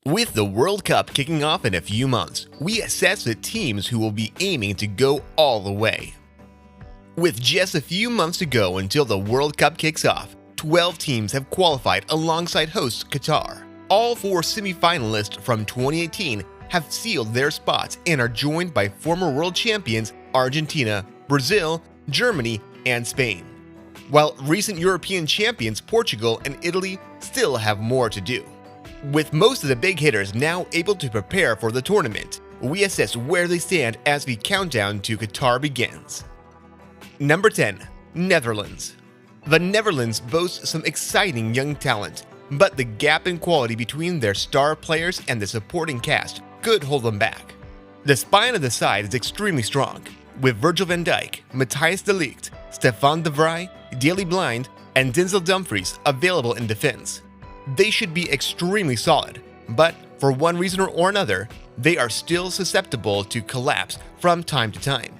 With the World Cup kicking off in a few months, we assess the teams who will be aiming to go all the way. With just a few months to go until the World Cup kicks off, 12 teams have qualified alongside host Qatar. All 4 semi-finalists from 2018 have sealed their spots and are joined by former world champions Argentina, Brazil, Germany, and Spain. While recent European champions Portugal and Italy still have more to do. With most of the big hitters now able to prepare for the tournament, we assess where they stand as the countdown to Qatar begins. Number 10. Netherlands. The Netherlands boasts some exciting young talent, but the gap in quality between their star players and the supporting cast could hold them back. The spine of the side is extremely strong, with Virgil van Dijk, Matthijs de Ligt, Stefan de Vrij, Daley Blind, and Denzel Dumfries available in defense. They should be extremely solid, but for one reason or another, they are still susceptible to collapse from time to time.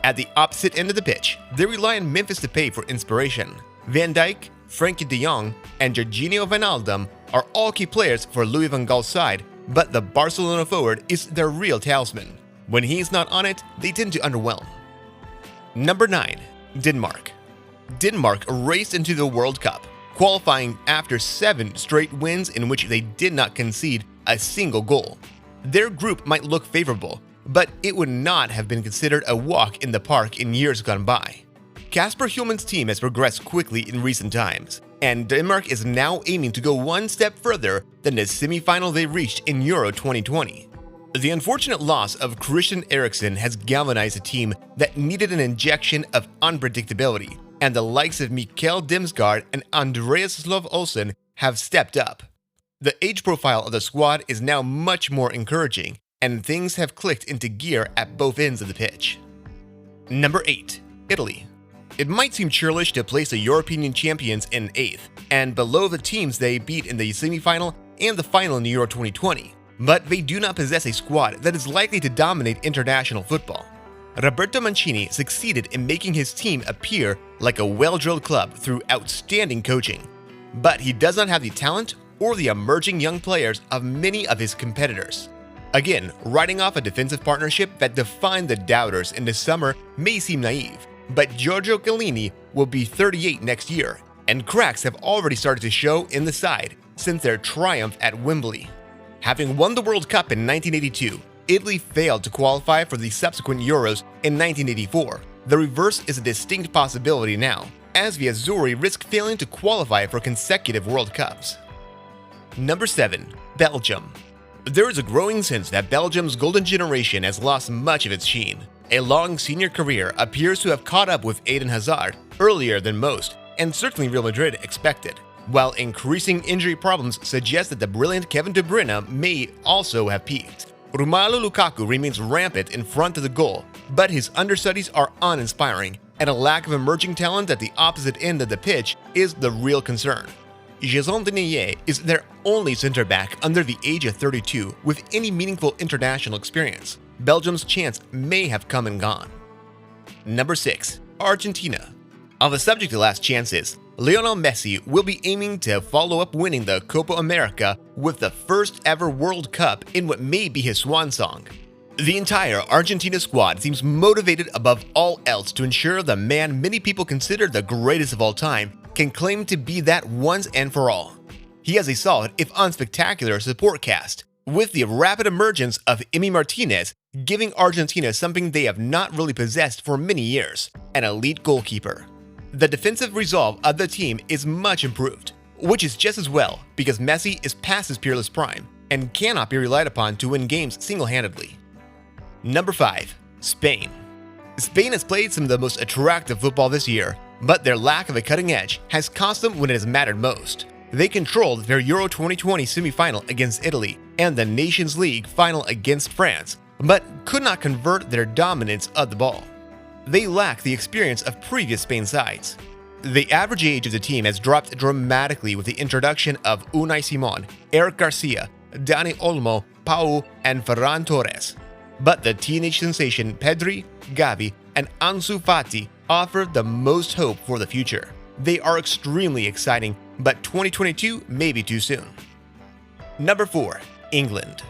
At the opposite end of the pitch, they rely on Memphis Depay for inspiration. Van Dijk, Frenkie de Jong, and Jorginho Wijnaldum are all key players for Louis van Gaal's side, but the Barcelona forward is their real talisman. When he's not on it, they tend to underwhelm. Number 9. Denmark. Denmark raced into the World Cup, qualifying after 7 straight wins in which they did not concede a single goal. Their group might look favorable, but it would not have been considered a walk in the park in years gone by. Kasper Hjulmand's team has progressed quickly in recent times, and Denmark is now aiming to go one step further than the semi-final they reached in Euro 2020. The unfortunate loss of Christian Eriksen has galvanized a team that needed an injection of unpredictability, and the likes of Mikkel Damsgaard and Andreas Slov Olsen have stepped up. The age profile of the squad is now much more encouraging, and things have clicked into gear at both ends of the pitch. Number 8. Italy. It might seem churlish to place the European champions in 8th and below the teams they beat in the semi-final and the final in the Euro 2020, but they do not possess a squad that is likely to dominate international football. Roberto Mancini succeeded in making his team appear like a well-drilled club through outstanding coaching, but he does not have the talent or the emerging young players of many of his competitors. Again, writing off a defensive partnership that defined the doubters in the summer may seem naive, but Giorgio Chiellini will be 38 next year, and cracks have already started to show in the side since their triumph at Wembley. Having won the World Cup in 1982, Italy failed to qualify for the subsequent Euros in 1984. The reverse is a distinct possibility now, as the Azzurri risk failing to qualify for consecutive World Cups. Number 7. Belgium. There is a growing sense that Belgium's golden generation has lost much of its sheen. A long senior career appears to have caught up with Eden Hazard earlier than most, and certainly Real Madrid expected, while increasing injury problems suggest that the brilliant Kevin De Bruyne may also have peaked. Romelu Lukaku remains rampant in front of the goal, but his understudies are uninspiring, and a lack of emerging talent at the opposite end of the pitch is the real concern. Jason Denayer is their only center-back under the age of 32 with any meaningful international experience. Belgium's chance may have come and gone. Number 6. Argentina. On the subject of last chances, Lionel Messi will be aiming to follow up winning the Copa America with the first ever World Cup in what may be his swan song. The entire Argentina squad seems motivated above all else to ensure the man many people consider the greatest of all time can claim to be that once and for all. He has a solid, if unspectacular, support cast, with the rapid emergence of Emi Martinez giving Argentina something they have not really possessed for many years, an elite goalkeeper. The defensive resolve of the team is much improved, which is just as well because Messi is past his peerless prime and cannot be relied upon to win games single-handedly. Number 5. Spain. Spain has played some of the most attractive football this year, but their lack of a cutting edge has cost them when it has mattered most. They controlled their Euro 2020 semi-final against Italy and the Nations League final against France, but could not convert their dominance of the ball. They lack the experience of previous Spain sides. The average age of the team has dropped dramatically with the introduction of Unai Simon, Eric Garcia, Dani Olmo, Pau, and Ferran Torres. But the teenage sensation Pedri, Gavi, and Ansu Fati offer the most hope for the future. They are extremely exciting, but 2022 may be too soon. Number 4. England.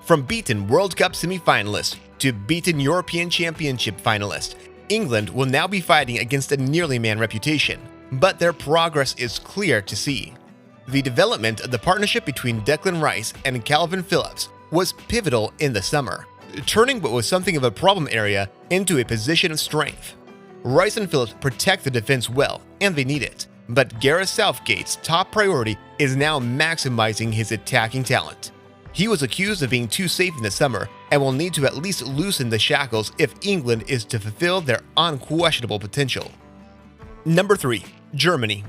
From beaten World Cup semi-finalists to beaten European Championship finalists, England will now be fighting against a nearly man reputation, but their progress is clear to see. The development of the partnership between Declan Rice and Calvin Phillips was pivotal in the summer, turning what was something of a problem area into a position of strength. Rice and Phillips protect the defense well, and they need it, but Gareth Southgate's top priority is now maximizing his attacking talent. He was accused of being too safe in the summer and will need to at least loosen the shackles if England is to fulfill their unquestionable potential. Number 3. Germany.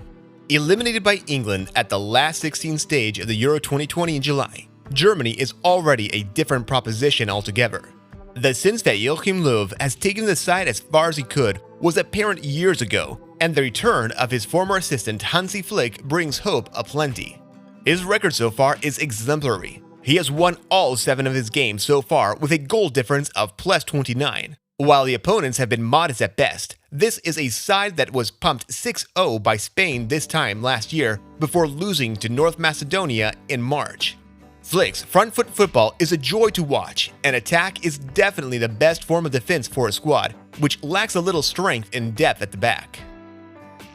Eliminated by England at the last 16 stage of the Euro 2020 in July, Germany is already a different proposition altogether. The sense that Joachim Löw has taken the side as far as he could was apparent years ago, and the return of his former assistant Hansi Flick brings hope aplenty. His record so far is exemplary. He has won all 7 of his games so far with a goal difference of +29. While the opponents have been modest at best, this is a side that was pumped 6-0 by Spain this time last year before losing to North Macedonia in March. Flick's front foot football is a joy to watch, and attack is definitely the best form of defense for a squad, which lacks a little strength and depth at the back.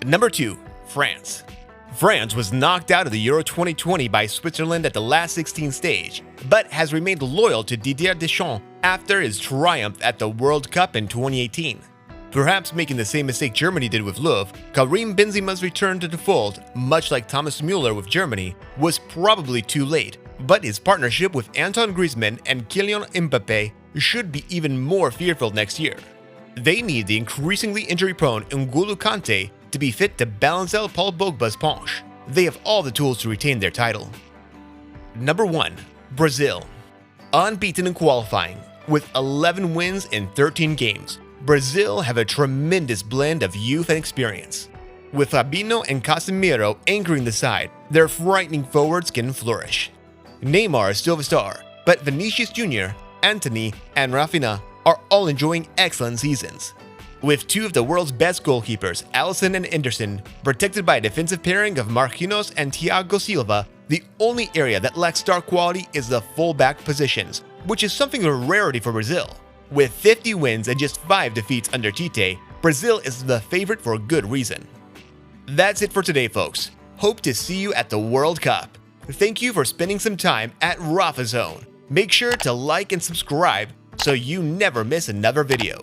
Number 2. France. France was knocked out of the Euro 2020 by Switzerland at the last 16 stage, but has remained loyal to Didier Deschamps after his triumph at the World Cup in 2018. Perhaps making the same mistake Germany did with Löw, Karim Benzema's return to the fold, much like Thomas Müller with Germany, was probably too late, but his partnership with Antoine Griezmann and Kylian Mbappé should be even more fearful next year. They need the increasingly injury-prone N'Golo Kanté to be fit to balance out Paul Pogba's punch. They have all the tools to retain their title. Number 1. Brazil. Unbeaten in qualifying, with 11 wins in 13 games, Brazil have a tremendous blend of youth and experience. With Fabinho and Casemiro anchoring the side, their frightening forwards can flourish. Neymar is still the star, but Vinicius Jr., Antony, and Rafinha are all enjoying excellent seasons. With 2 of the world's best goalkeepers, Alisson and Anderson, protected by a defensive pairing of Marquinhos and Thiago Silva, the only area that lacks star quality is the fullback positions, which is something of a rarity for Brazil. With 50 wins and just 5 defeats under Tite, Brazil is the favorite for good reason. That's it for today, folks. Hope to see you at the World Cup. Thank you for spending some time at Rafa Zone. Make sure to like and subscribe so you never miss another video.